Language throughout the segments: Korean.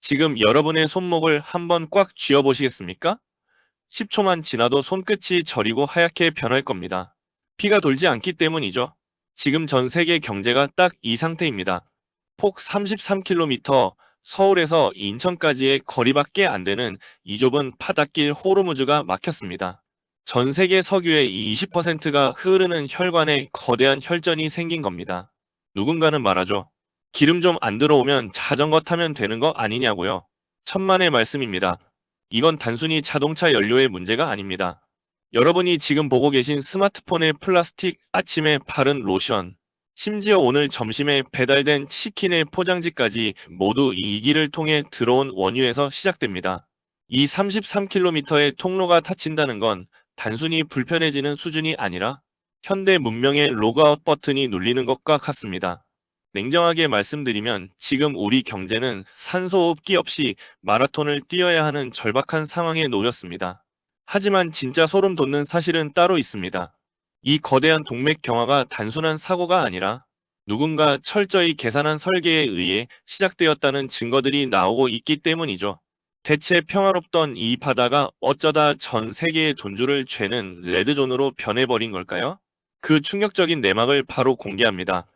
지금 여러분의 손목을 한번 꽉 쥐어 보시겠습니까? 10초만 지나도 손끝이 저리고 하얗게 변할 겁니다. 피가 돌지 않기 때문이죠. 지금 전 세계 경제가 딱 이 상태입니다. 폭 33km, 서울에서 인천까지의 거리밖에 안 되는 이 좁은 바닷길 호르무즈가 막혔습니다. 전 세계 석유의 20%가 흐르는 혈관에 거대한 혈전이 생긴 겁니다. 누군가는 말하죠. 기름 좀 안 들어오면 자전거 타면 되는 거 아니냐고요. 천만의 말씀입니다. 이건 단순히 자동차 연료의 문제가 아닙니다. 여러분이 지금 보고 계신 스마트폰의 플라스틱, 아침에 바른 로션, 심지어 오늘 점심에 배달된 치킨의 포장지까지 모두 이 길을 통해 들어온 원유에서 시작됩니다. 이 33km의 통로가 닫힌다는 건 단순히 불편해지는 수준이 아니라 현대 문명의 로그아웃 버튼이 눌리는 것과 같습니다. 냉정하게 말씀드리면 지금 우리 경제는 산소호흡기 없이 마라톤을 뛰어야 하는 절박한 상황에 놓였습니다. 하지만 진짜 소름 돋는 사실은 따로 있습니다. 이 거대한 동맥 경화가 단순한 사고가 아니라 누군가 철저히 계산한 설계에 의해 시작되었다는 증거들이 나오고 있기 때문이죠. 대체 평화롭던 이 바다가 어쩌다 전 세계의 돈줄을 죄는 레드존으로 변해버린 걸까요? 그 충격적인 내막을 바로 공개합니다.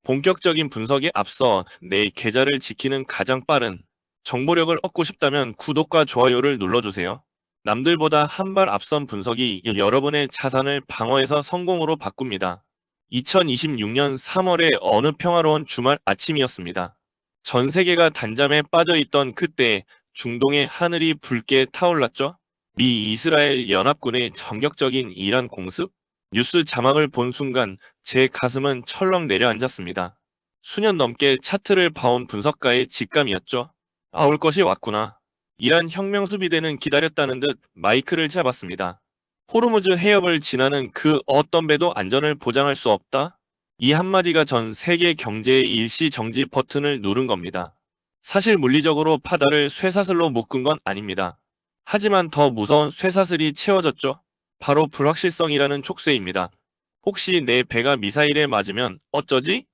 본격적인 분석에 앞서 내 계좌를 지키는 가장 빠른 정보력을 얻고 싶다면 구독과 좋아요를 눌러주세요. 남들보다 한 발 앞선 분석이 여러분의 자산을 방어해서 성공으로 바꿉니다. 2026년 3월의 어느 평화로운 주말 아침이었습니다. 전 세계가 단잠에 빠져있던 그때 중동의 하늘이 붉게 타올랐죠. 미 이스라엘 연합군의 전격적인 이란 공습? 뉴스 자막을 본 순간 제 가슴은 철렁 내려앉았습니다. 수년 넘게 차트를 봐온 분석가의 직감이었죠. 아, 올 것이 왔구나. 이란 혁명 수비대는 기다렸다는 듯 마이크를 잡았습니다. 호르무즈 해협을 지나는 그 어떤 배도 안전을 보장할 수 없다? 이 한마디가 전 세계 경제의 일시 정지 버튼을 누른 겁니다. 사실 물리적으로 바다를 쇠사슬로 묶은 건 아닙니다. 하지만 더 무서운 쇠사슬이 채워졌죠. 바로 불확실성이라는 촉새입니다. 혹시 내 배가 미사일에 맞으면 어쩌지?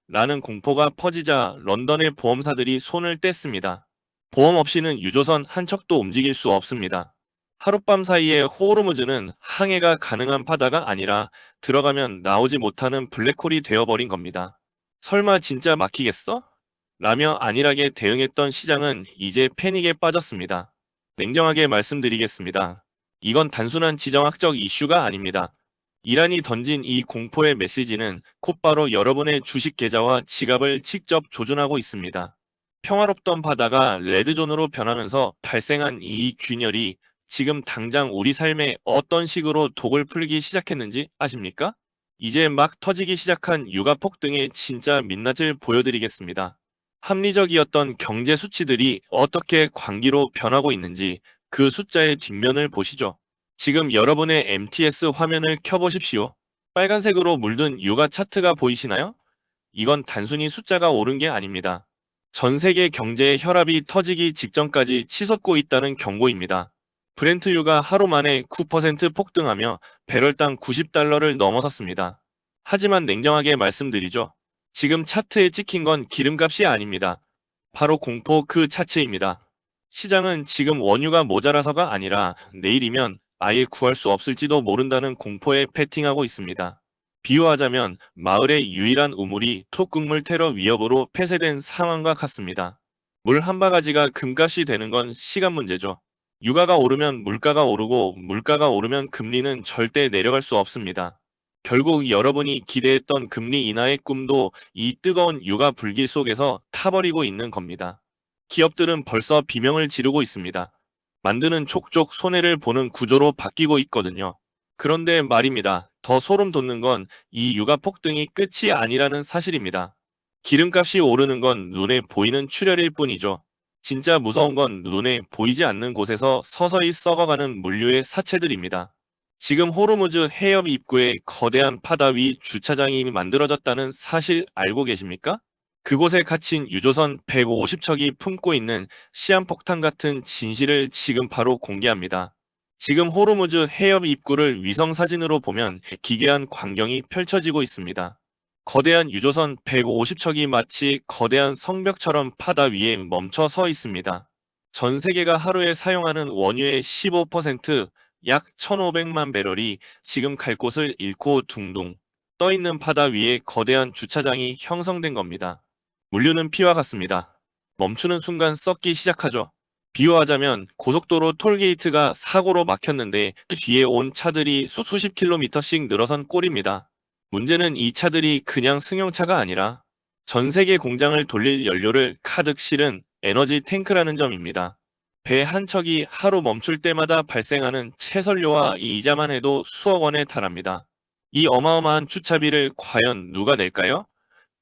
라는 공포가 퍼지자 런던의 보험사들이 손을 뗐습니다. 보험 없이는 유조선 한 척도 움직일 수 없습니다. 하룻밤 사이에 호르무즈는 항해가 가능한 바다가 아니라 들어가면 나오지 못하는 블랙홀이 되어버린 겁니다. 설마 진짜 막히겠어? 라며 안일하게 대응했던 시장은 이제 패닉에 빠졌습니다. 냉정하게 말씀드리겠습니다. 이건 단순한 지정학적 이슈가 아닙니다. 이란이 던진 이 공포의 메시지는 곧바로 여러분의 주식 계좌와 지갑을 직접 조준하고 있습니다. 평화롭던 바다가 레드존으로 변하면서 발생한 이 균열이 지금 당장 우리 삶에 어떤 식으로 독을 풀기 시작했는지 아십니까? 이제 막 터지기 시작한 유가 폭등의 진짜 민낯을 보여드리겠습니다. 합리적이었던 경제 수치들이 어떻게 광기로 변하고 있는지 그 숫자의 뒷면을 보시죠. 지금 여러분의 MTS 화면을 켜보십시오. 빨간색으로 물든 유가 차트가 보이시나요? 이건 단순히 숫자가 오른 게 아닙니다. 전 세계 경제의 혈압이 터지기 직전까지 치솟고 있다는 경고입니다. 브렌트유가 하루 만에 9% 폭등하며 배럴당 90달러를 넘어섰습니다. 하지만 냉정하게 말씀드리죠. 지금 차트에 찍힌 건 기름값이 아닙니다. 바로 공포 그 자체입니다. 시장은 지금 원유가 모자라서가 아니라 내일이면 아예 구할 수 없을지도 모른다는 공포에 패팅하고 있습니다. 비유하자면 마을의 유일한 우물이 토국물 테러 위협으로 폐쇄된 상황과 같습니다. 물 한 바가지가 금값이 되는 건 시간 문제죠. 유가가 오르면 물가가 오르고 물가가 오르면 금리는 절대 내려갈 수 없습니다. 결국 여러분이 기대했던 금리 인하의 꿈도 이 뜨거운 유가 불길 속에서 타버리고 있는 겁니다. 기업들은 벌써 비명을 지르고 있습니다. 만드는 족족 손해를 보는 구조로 바뀌고 있거든요. 그런데 말입니다. 더 소름 돋는 건 이 유가 폭등이 끝이 아니라는 사실입니다. 기름값이 오르는 건 눈에 보이는 출혈일 뿐이죠. 진짜 무서운 건 눈에 보이지 않는 곳에서 서서히 썩어가는 물류의 사체들입니다. 지금 호르무즈 해협 입구에 거대한 바다 위 주차장이 만들어졌다는 사실 알고 계십니까? 그곳에 갇힌 유조선 150척이 품고 있는 시한폭탄 같은 진실을 지금 바로 공개합니다. 지금 호르무즈 해협 입구를 위성사진으로 보면 기괴한 광경이 펼쳐지고 있습니다. 거대한 유조선 150척이 마치 거대한 성벽처럼 바다 위에 멈춰 서 있습니다. 전 세계가 하루에 사용하는 원유의 15%, 약 1,500만 배럴이 지금 갈 곳을 잃고 둥둥 떠 있는 바다 위에 거대한 주차장이 형성된 겁니다. 물류는 피와 같습니다. 멈추는 순간 썩기 시작하죠. 비유하자면 고속도로 톨게이트가 사고로 막혔는데 그 뒤에 온 차들이 수십 킬로미터씩 늘어선 꼴입니다. 문제는 이 차들이 그냥 승용차가 아니라 전 세계 공장을 돌릴 연료를 가득 실은 에너지 탱크라는 점입니다. 배 한 척이 하루 멈출 때마다 발생하는 채설료와 이자만 해도 수억 원에 달합니다. 이 어마어마한 주차비를 과연 누가 낼까요?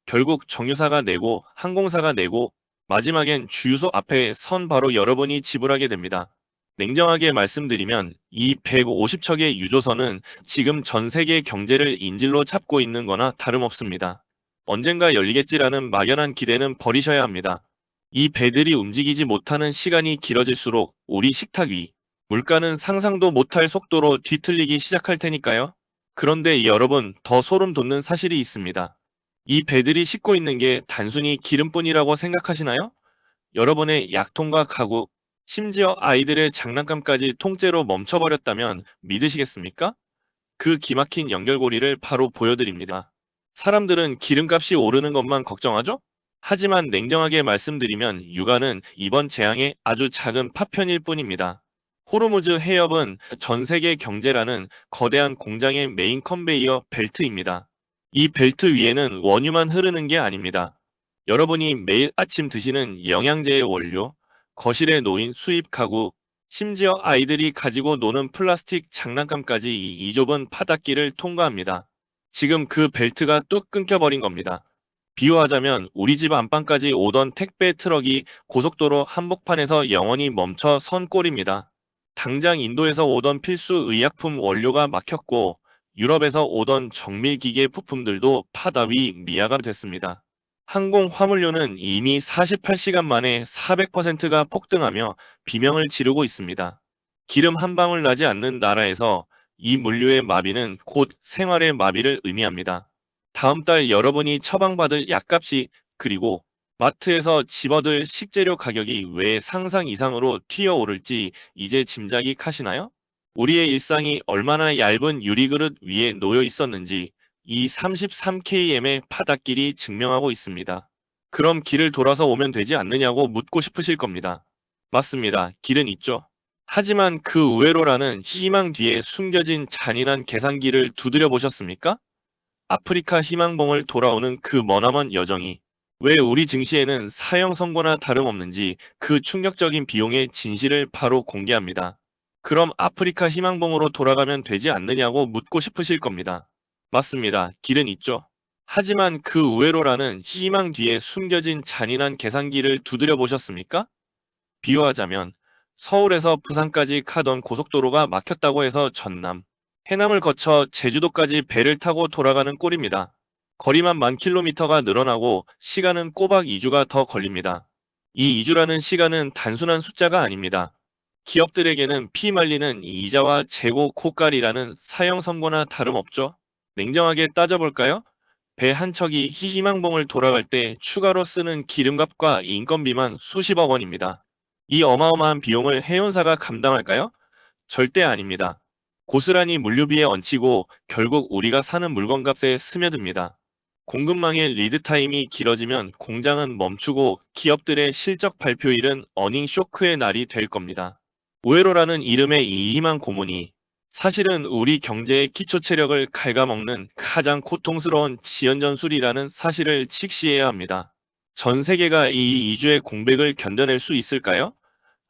결국 정유사가 내고 항공사가 내고 마지막엔 주유소 앞에 선 바로 여러분이 지불하게 됩니다. 냉정하게 말씀드리면 이 150척의 유조선은 지금 전 세계 경제를 인질로 잡고 있는 거나 다름없습니다. 언젠가 열리겠지라는 막연한 기대는 버리셔야 합니다. 이 배들이 움직이지 못하는 시간이 길어질수록 우리 식탁 위, 물가는 상상도 못할 속도로 뒤틀리기 시작할 테니까요. 그런데 여러분, 더 소름 돋는 사실이 있습니다. 이 배들이 싣고 있는 게 단순히 기름뿐이라고 생각하시나요? 여러분의 약통과 가구, 심지어 아이들의 장난감까지 통째로 멈춰버렸다면 믿으시겠습니까? 그 기막힌 연결고리를 바로 보여드립니다. 사람들은 기름값이 오르는 것만 걱정하죠? 하지만 냉정하게 말씀드리면 유가는 이번 재앙의 아주 작은 파편일 뿐입니다. 호르무즈 해협은 전 세계 경제라는 거대한 공장의 메인 컨베이어 벨트입니다. 이 벨트 위에는 원유만 흐르는 게 아닙니다. 여러분이 매일 아침 드시는 영양제의 원료, 거실에 놓인 수입 가구, 심지어 아이들이 가지고 노는 플라스틱 장난감까지 이 좁은 바닷길을 통과합니다. 지금 그 벨트가 뚝 끊겨버린 겁니다. 비유하자면 우리 집 안방까지 오던 택배 트럭이 고속도로 한복판에서 영원히 멈춰 선 꼴입니다. 당장 인도에서 오던 필수 의약품 원료가 막혔고 유럽에서 오던 정밀기계 부품들도 바다 위 미아가 됐습니다. 항공 화물료는 이미 48시간 만에 400%가 폭등하며 비명을 지르고 있습니다. 기름 한 방울 나지 않는 나라에서 이 물류의 마비는 곧 생활의 마비를 의미합니다. 다음 달 여러분이 처방받을 약값이 그리고 마트에서 집어들 식재료 가격이 왜 상상 이상으로 튀어오를지 이제 짐작이 가시나요? 우리의 일상이 얼마나 얇은 유리그릇 위에 놓여 있었는지 이 33km의 바닷길이 증명하고 있습니다. 그럼 길을 돌아서 오면 되지 않느냐고 묻고 싶으실 겁니다. 맞습니다. 길은 있죠. 하지만 그 우회로라는 희망 뒤에 숨겨진 잔인한 계산기를 두드려 보셨습니까? 아프리카 희망봉을 돌아오는 그 머나먼 여정이 왜 우리 증시에는 사형 선고나 다름없는지 그 충격적인 비용의 진실을 바로 공개합니다. 그럼 아프리카 희망봉으로 돌아가면 되지 않느냐고 묻고 싶으실 겁니다. 맞습니다. 길은 있죠. 하지만 그 우회로라는 희망 뒤에 숨겨진 잔인한 계산기를 두드려 보셨습니까? 비유하자면 서울에서 부산까지 가던 고속도로가 막혔다고 해서 전남, 해남을 거쳐 제주도까지 배를 타고 돌아가는 꼴입니다. 거리만 10,000km가 늘어나고 시간은 꼬박 2주가 더 걸립니다. 이 2주라는 시간은 단순한 숫자가 아닙니다. 기업들에게는 피 말리는 이자와 재고 고갈이라는 사형 선고나 다름없죠. 냉정하게 따져볼까요? 배 한 척이 희망봉을 돌아갈 때 추가로 쓰는 기름값과 인건비만 수십억 원입니다. 이 어마어마한 비용을 해운사가 감당할까요? 절대 아닙니다. 고스란히 물류비에 얹히고 결국 우리가 사는 물건값에 스며듭니다. 공급망의 리드타임이 길어지면 공장은 멈추고 기업들의 실적 발표일은 어닝 쇼크의 날이 될 겁니다. 우회로라는 이름의 이 희망 고문이 사실은 우리 경제의 기초 체력을 갉아먹는 가장 고통스러운 지연전술이라는 사실을 직시해야 합니다. 전 세계가 이 2주의 공백을 견뎌낼 수 있을까요?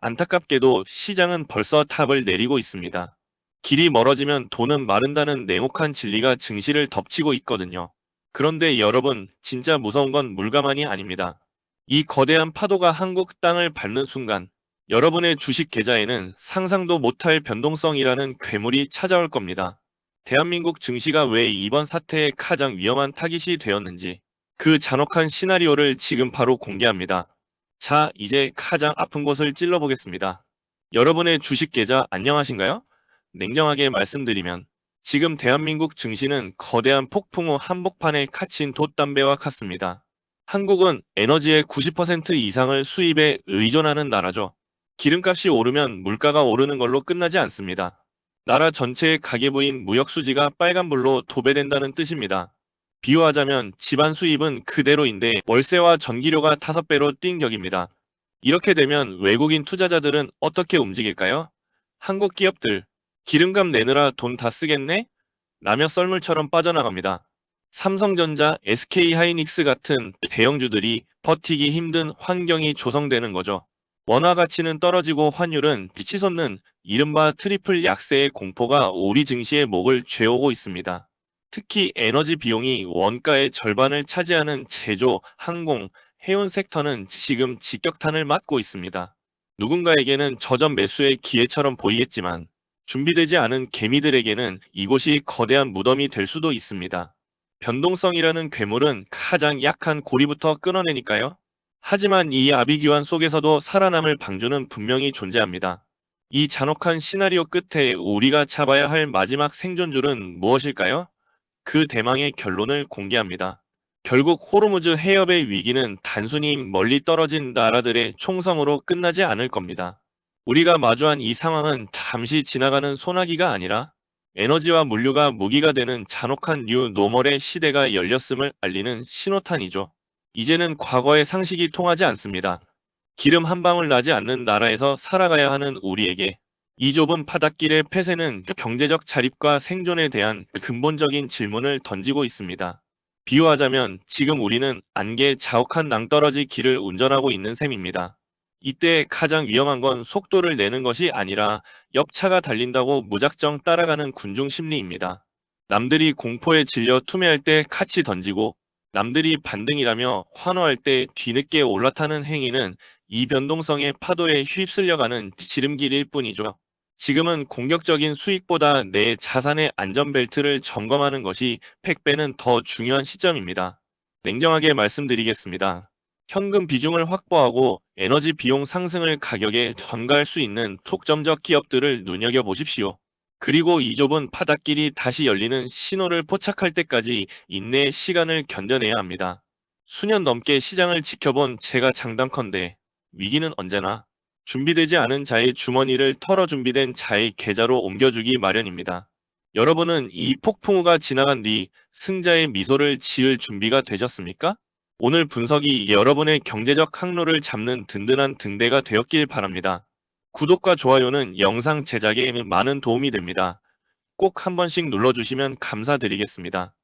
안타깝게도 시장은 벌써 탑을 내리고 있습니다. 길이 멀어지면 돈은 마른다는 냉혹한 진리가 증시를 덮치고 있거든요. 그런데 여러분, 진짜 무서운 건 물가만이 아닙니다. 이 거대한 파도가 한국 땅을 밟는 순간 여러분의 주식 계좌에는 상상도 못할 변동성이라는 괴물이 찾아올 겁니다. 대한민국 증시가 왜 이번 사태의 가장 위험한 타깃이 되었는지 그 잔혹한 시나리오를 지금 바로 공개합니다. 자, 이제 가장 아픈 곳을 찔러보겠습니다. 여러분의 주식 계좌 안녕하신가요? 냉정하게 말씀드리면 지금 대한민국 증시는 거대한 폭풍 후 한복판에 갇힌 돛담배와 같습니다. 한국은 에너지의 90% 이상을 수입에 의존하는 나라죠. 기름값이 오르면 물가가 오르는 걸로 끝나지 않습니다. 나라 전체의 가계부인 무역수지가 빨간불로 도배된다는 뜻입니다. 비유하자면 집안 수입은 그대로인데 월세와 전기료가 5배로 뛴 격입니다. 이렇게 되면 외국인 투자자들은 어떻게 움직일까요? 한국 기업들, 기름값 내느라 돈 다 쓰겠네? 라며 썰물처럼 빠져나갑니다. 삼성전자, SK하이닉스 같은 대형주들이 버티기 힘든 환경이 조성되는 거죠. 원화 가치는 떨어지고 환율은 치솟는 이른바 트리플 약세의 공포가 우리 증시의 목을 죄오고 있습니다. 특히 에너지 비용이 원가의 절반을 차지하는 제조, 항공, 해운 섹터는 지금 직격탄을 맞고 있습니다. 누군가에게는 저점 매수의 기회처럼 보이겠지만 준비되지 않은 개미들에게는 이곳이 거대한 무덤이 될 수도 있습니다. 변동성이라는 괴물은 가장 약한 고리부터 끊어내니까요. 하지만 이 아비규환 속에서도 살아남을 방주는 분명히 존재합니다. 이 잔혹한 시나리오 끝에 우리가 잡아야 할 마지막 생존줄은 무엇일까요? 그 대망의 결론을 공개합니다. 결국 호르무즈 해협의 위기는 단순히 멀리 떨어진 나라들의 총성으로 끝나지 않을 겁니다. 우리가 마주한 이 상황은 잠시 지나가는 소나기가 아니라 에너지와 물류가 무기가 되는 잔혹한 뉴 노멀의 시대가 열렸음을 알리는 신호탄이죠. 이제는 과거의 상식이 통하지 않습니다. 기름 한 방울 나지 않는 나라에서 살아가야 하는 우리에게 이 좁은 바닷길의 폐쇄는 경제적 자립과 생존에 대한 근본적인 질문을 던지고 있습니다. 비유하자면 지금 우리는 안개 자욱한 낭떠러지 길을 운전하고 있는 셈입니다. 이때 가장 위험한 건 속도를 내는 것이 아니라 옆차가 달린다고 무작정 따라가는 군중 심리입니다. 남들이 공포에 질려 투매할 때 같이 던지고 남들이 반등이라며 환호할 때 뒤늦게 올라타는 행위는 이 변동성의 파도에 휩쓸려가는 지름길일 뿐이죠. 지금은 공격적인 수익보다 내 자산의 안전벨트를 점검하는 것이 100배는 더 중요한 시점입니다. 냉정하게 말씀드리겠습니다. 현금 비중을 확보하고 에너지 비용 상승을 가격에 전가할 수 있는 독점적 기업들을 눈여겨보십시오. 그리고 이 좁은 바닷길이 다시 열리는 신호를 포착할 때까지 인내의 시간을 견뎌내야 합니다. 수년 넘게 시장을 지켜본 제가 장담컨대 위기는 언제나 준비되지 않은 자의 주머니를 털어 준비된 자의 계좌로 옮겨주기 마련입니다. 여러분은 이 폭풍우가 지나간 뒤 승자의 미소를 지을 준비가 되셨습니까? 오늘 분석이 여러분의 경제적 항로를 잡는 든든한 등대가 되었길 바랍니다. 구독과 좋아요는 영상 제작에 많은 도움이 됩니다. 꼭 한 번씩 눌러주시면 감사드리겠습니다.